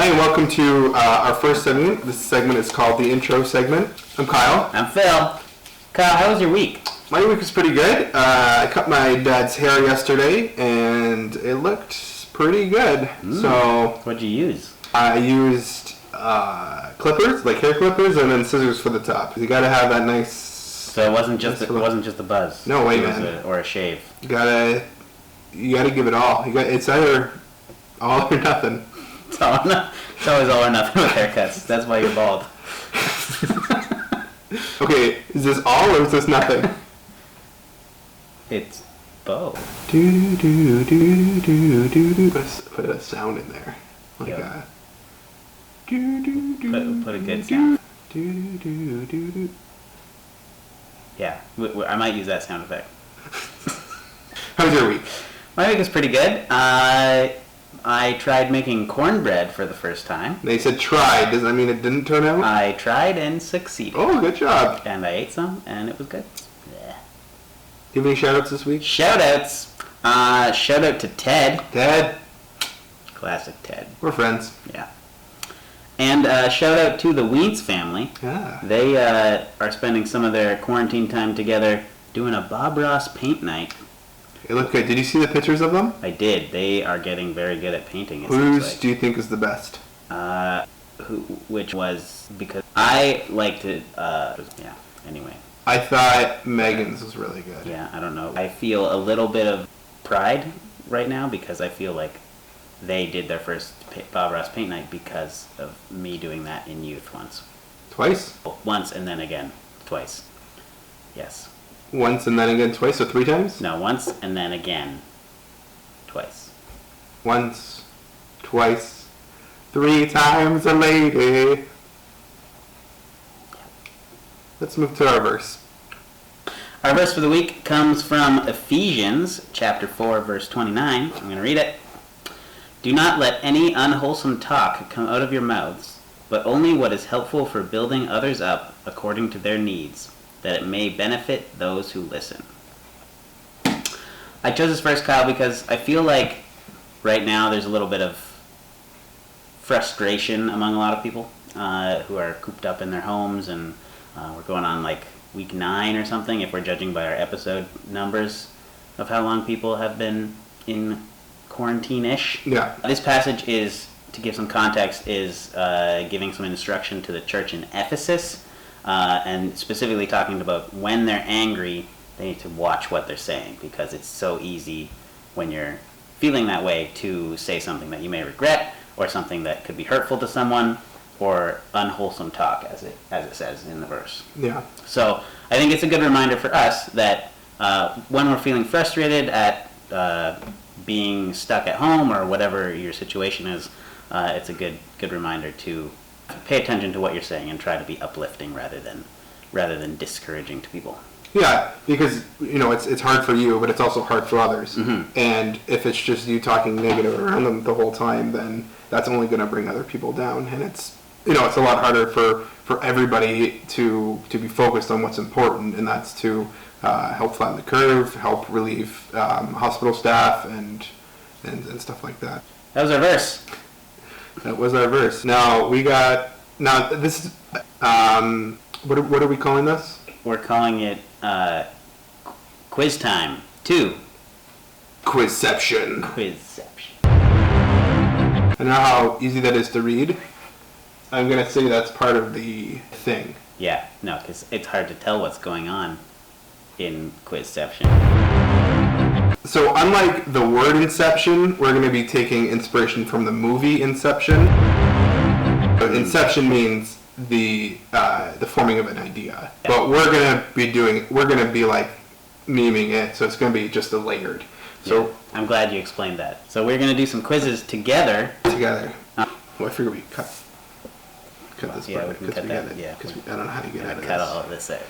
Hi, and welcome to our first segment. This segment is called the intro segment. I'm Kyle. I'm Phil. Kyle, how was your week? My week was pretty good. I cut my dad's hair yesterday, and it looked pretty good. So, what'd you use? I used clippers, like hair clippers, and then scissors for the top. You gotta have that nice. So it wasn't just a buzz. No way, man. Or a shave. You gotta give it all. It's either all or nothing. It's always all or nothing with haircuts. That's why you're bald. Okay, is this all or is this nothing? It's both. Do do do do do do. Put a sound in there, like Yep. do do do. Put a good sound. Do do do do. Yeah, I might use that sound effect. How was your week? My week was pretty good. I tried making cornbread for the first time. They said tried. Does that mean it didn't turn out? I tried and succeeded. Oh, good job. And I ate some, and it was good. Yeah. Do you have any shout-outs this week? Shout-outs. Shout out to Ted. Ted. Classic Ted. We're friends. Yeah. And shout out to the Weeds family. Yeah. They are spending some of their quarantine time together doing a Bob Ross paint night. It looked good. Did you see the pictures of them? I did. They are getting very good at painting. Whose do you think is the best? Which was because I liked it. Yeah. Anyway. I thought Megan's was really good. Yeah. I don't know. I feel a little bit of pride right now because I feel like they did their first Bob Ross paint night because of me doing that in youth once. Twice? Once and then again twice. Yes. Once and then again twice, so 3 times? No, once and then again twice. Once, twice, 3 times a lady. Let's move to our verse. Our verse for the week comes from Ephesians chapter 4, verse 29. I'm going to read it. Do not let any unwholesome talk come out of your mouths, but only what is helpful for building others up according to their needs, that it may benefit those who listen. I chose this verse, Kyle, because I feel like right now there's a little bit of frustration among a lot of people who are cooped up in their homes, and we're going on like week 9 or something if we're judging by our episode numbers of how long people have been in quarantine-ish. Yeah. This passage is, to give some context, is giving some instruction to the church in Ephesus, and specifically talking about when they're angry, they need to watch what they're saying, because it's so easy when you're feeling that way to say something that you may regret, or something that could be hurtful to someone, or unwholesome talk, as it says in the verse. Yeah. So I think it's a good reminder for us that when we're feeling frustrated at being stuck at home or whatever your situation is, it's a good reminder to pay attention to what you're saying and try to be uplifting rather than discouraging to people. Yeah, because it's hard for you, but it's also hard for others. Mm-hmm. And if it's just you talking negative around them the whole time, then that's only going to bring other people down. And it's a lot harder for everybody to be focused on what's important, and that's to help flatten the curve, help relieve hospital staff, and stuff like that. That was our verse. That was our verse. Now this is what are we calling this? We're calling it Quiz Time 2. Quizception. Quizception. I know how easy that is to read. I'm gonna say that's part of the thing. Yeah, no, because it's hard to tell what's going on in Quizception. So unlike the word Inception, we're going to be taking inspiration from the movie Inception. Inception means the forming of an idea, but we're going to be like memeing it, so it's going to be just a layered. So yeah, I'm glad you explained that. So we're going to do some quizzes together. Well, I figure we cut this yeah, part we can cut that. Yeah, because I don't know how to get out of this. Cut all of this out.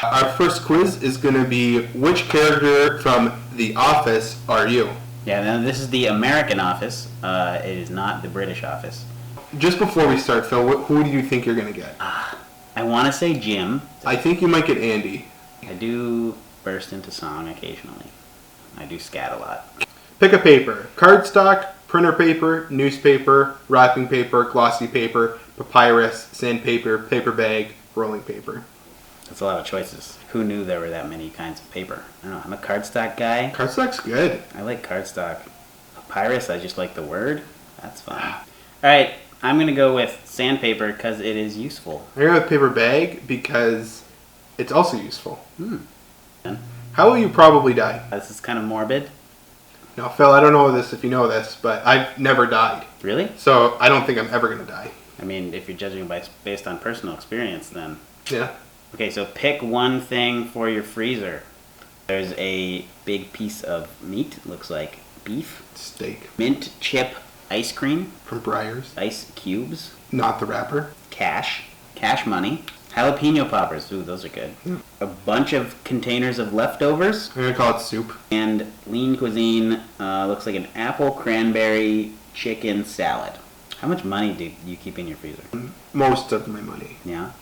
Our first quiz is going to be, which character from The Office are you? Yeah, now this is the American Office. It is not the British Office. Just before we start, Phil, who do you think you're going to get? I want to say Jim. I think you might get Andy. I do burst into song occasionally. I do scat a lot. Pick a paper. Cardstock, printer paper, newspaper, wrapping paper, glossy paper, papyrus, sandpaper, paper bag, rolling paper. That's a lot of choices. Who knew there were that many kinds of paper? I don't know. I'm a cardstock guy. Cardstock's good. I like cardstock. Papyrus, I just like the word. That's fun. All right, I'm going to go with sandpaper because it is useful. I go with paper bag because it's also useful. And How will you probably die? this is kind of morbid. Now, Phil, I don't know this if you know this, but I've never died. Really? So I don't think I'm ever going to die. I mean, if you're judging based on personal experience, then... Yeah. Okay, so pick one thing for your freezer. There's a big piece of meat, looks like beef. Steak. Mint chip ice cream. From Breyers. Ice cubes. Not the wrapper. Cash money. Jalapeno poppers. Ooh, those are good. A bunch of containers of leftovers. I'm going to call it soup. And lean cuisine. Looks like an apple cranberry chicken salad. How much money do you keep in your freezer? Most of my money. Yeah?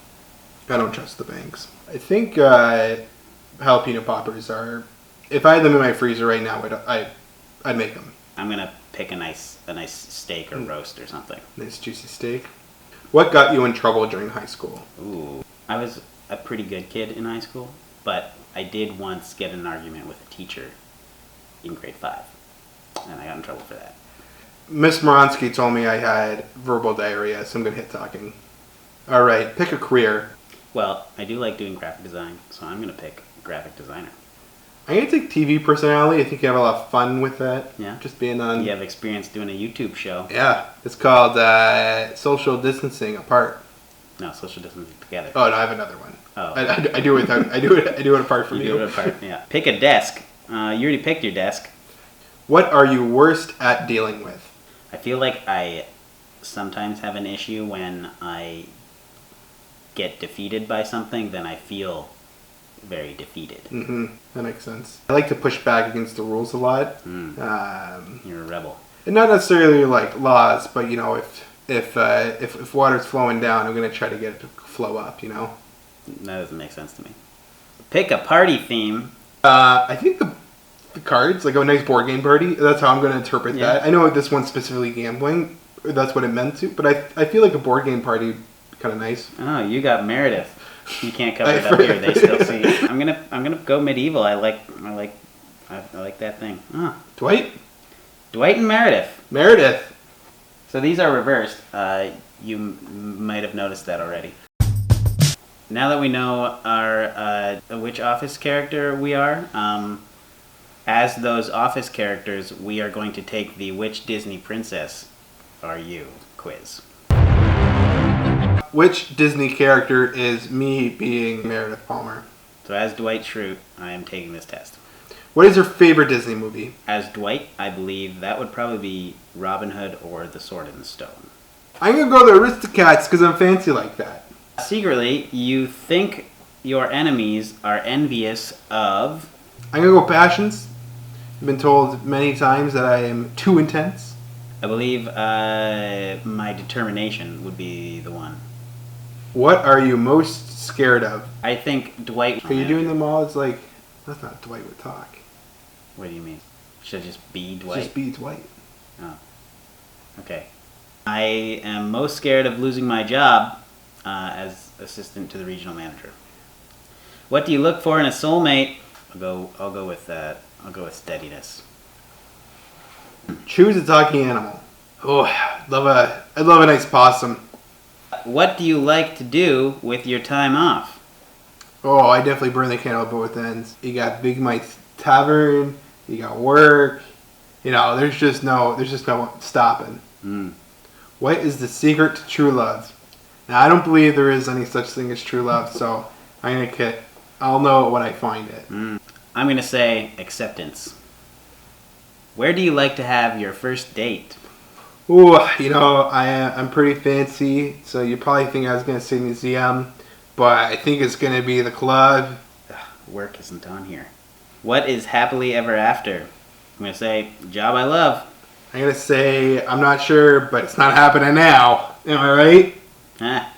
I don't trust the banks. I think jalapeno poppers are... If I had them in my freezer right now, I'd make them. I'm gonna pick a nice steak or roast or something. Nice juicy steak. What got you in trouble during high school? Ooh. I was a pretty good kid in high school, but I did once get in an argument with a teacher in grade 5. And I got in trouble for that. Miss Moronsky told me I had verbal diarrhea, so I'm going to hit talking. All right, pick a career. Well, I do like doing graphic design, so I'm gonna pick graphic designer. I'm going to take TV personality. I think you have a lot of fun with that. Yeah. Just being on... You have experience doing a YouTube show. Yeah. It's called Social Distancing Apart. No, social distancing together. Oh, no, I have another one. Oh. I do it. I do it apart from You you. do it apart, yeah. Pick a desk. You already picked your desk. What are you worst at dealing with? I feel like I sometimes have an issue when I get defeated by something, then I feel very defeated. Mm-hmm. That makes sense. I like to push back against the rules a lot. You're a rebel. And not necessarily like laws, but you know, if water's flowing down, I'm gonna try to get it to flow up. You know. That doesn't make sense to me. Pick a party theme. I think the cards, like a nice board game party. That's how I'm gonna interpret that. I know this one's specifically gambling. That's what it meant to, but I feel like a board game party kind of nice. Oh, you got Meredith. You can't cover it up here. They still see. I'm gonna go medieval. I like that thing. Oh. Dwight And Meredith. Meredith. So these are reversed. You might have noticed that already. Now that we know our which office character we are, as those office characters, we are going to take the which Disney princess are you quiz. Which Disney character is me being Meredith Palmer? So as Dwight Schrute, I am taking this test. What is your favorite Disney movie? As Dwight, I believe that would probably be Robin Hood or The Sword in the Stone. I'm gonna go the Aristocats because I'm fancy like that. Secretly, you think your enemies are envious of... I'm gonna go Passions. I've been told many times that I am too intense. I believe my determination would be the one. What are you most scared of? I think Dwight... Are you doing them all? It's like, that's not Dwight would talk. What do you mean? Should it just be Dwight? Just be Dwight. Oh. Okay. I am most scared of losing my job as assistant to the regional manager. What do you look for in a soulmate? I'll go with that. I'll go with steadiness. Choose a talking animal. Oh, I'd love a nice possum. What do you like to do with your time off? Oh, I definitely burn the candle at both ends. You got Big Mike's Tavern. You got work. You know, there's just no stopping. What is the secret to true love? Now, I don't believe there is any such thing as true love, so I'll know it when I find it. I'm gonna say acceptance. Where do you like to have your first date? Ooh, you know, I'm pretty fancy, so you probably think I was gonna say museum, but I think it's gonna be the club. Work isn't on here. What is happily ever after? I'm gonna say job I love. I'm gonna say I'm not sure, but it's not happening now. Am I right? Ah.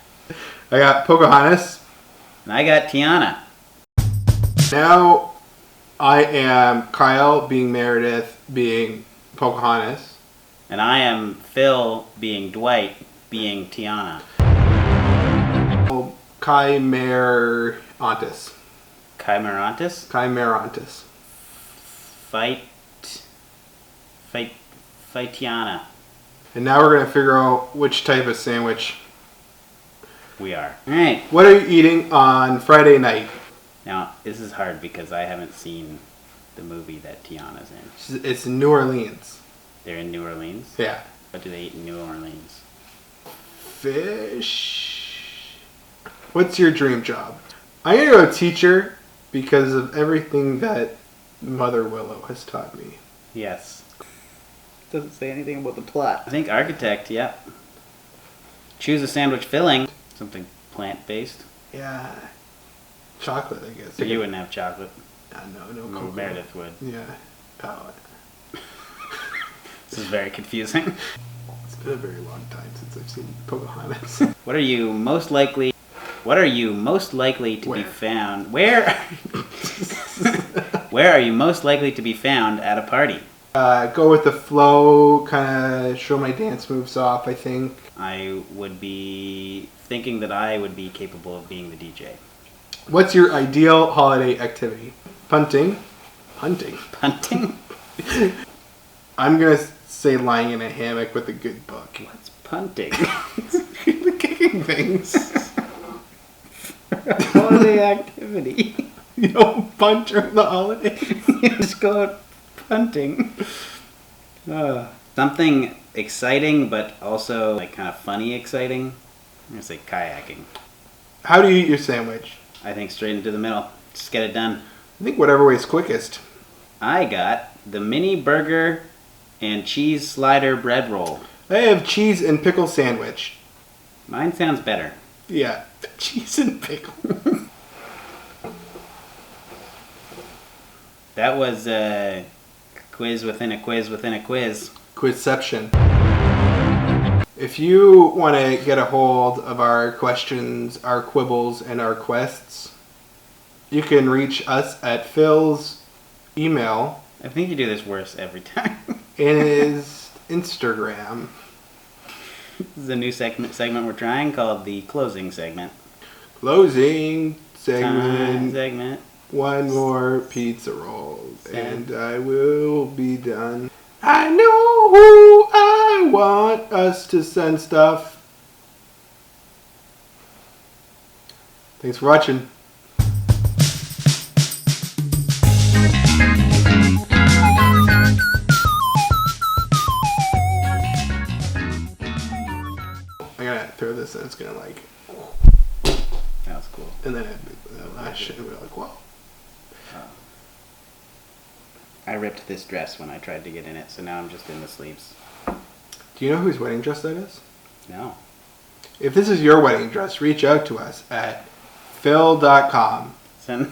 I got Pocahontas. And I got Tiana. Now I am Kyle being Meredith being Pocahontas. And I am Phil being Dwight being Tiana. Oh, Chimerantus. Chimerantus? Chimerantus. Fightiana. And now we're going to figure out which type of sandwich. We are. Alright. What are you eating on Friday night? Now, this is hard because I haven't seen the movie that Tiana's in. It's New Orleans. They're in New Orleans? Yeah. What do they eat in New Orleans? Fish. What's your dream job? I'm going to go teacher because of everything that Mother Willow has taught me. Yes. Doesn't say anything about the plot. I think architect, yeah. Choose a sandwich filling. Something plant-based. Yeah. Chocolate, I guess. So you wouldn't have chocolate. No No, cocoa. Meredith would. Yeah. Oh. This is very confusing. It's been a very long time since I've seen Pocahontas. What are you most likely to Where? be found? Where? Where are you most likely to be found at a party? Go with the flow, kind of show my dance moves off, I think. I would be thinking that I would be capable of being the DJ. What's your ideal holiday activity? Punting. Hunting. Punting? I'm going to say lying in a hammock with a good book. What's punting? Kicking things. Holiday activity. You don't punt during the holidays. You just go out punting. Something exciting, but also like kind of funny exciting. I'm gonna say kayaking. How do you eat your sandwich? I think straight into the middle. Just get it done. I think whatever way's quickest. I got the mini burger and cheese slider bread roll. I have cheese and pickle sandwich. Mine sounds better. Yeah, cheese and pickle. That was a quiz within a quiz within a quiz. Quizception. If you want to get a hold of our questions, our quibbles, and our quests, you can reach us at Phil's email I think you do this worse every time. and his Instagram. This is a new segment we're trying called the closing segment. Closing Time segment. segment. One more pizza roll Send. and I will be done. I know who I want us to send stuff. Thanks for watching. I gotta throw this and it's gonna like, That was cool. and then the last shit will be like, whoa. I ripped this dress when I tried to get in it, so now I'm just in the sleeves. Do you know whose wedding dress that is? No. If this is your wedding dress, reach out to us at phil.com. Send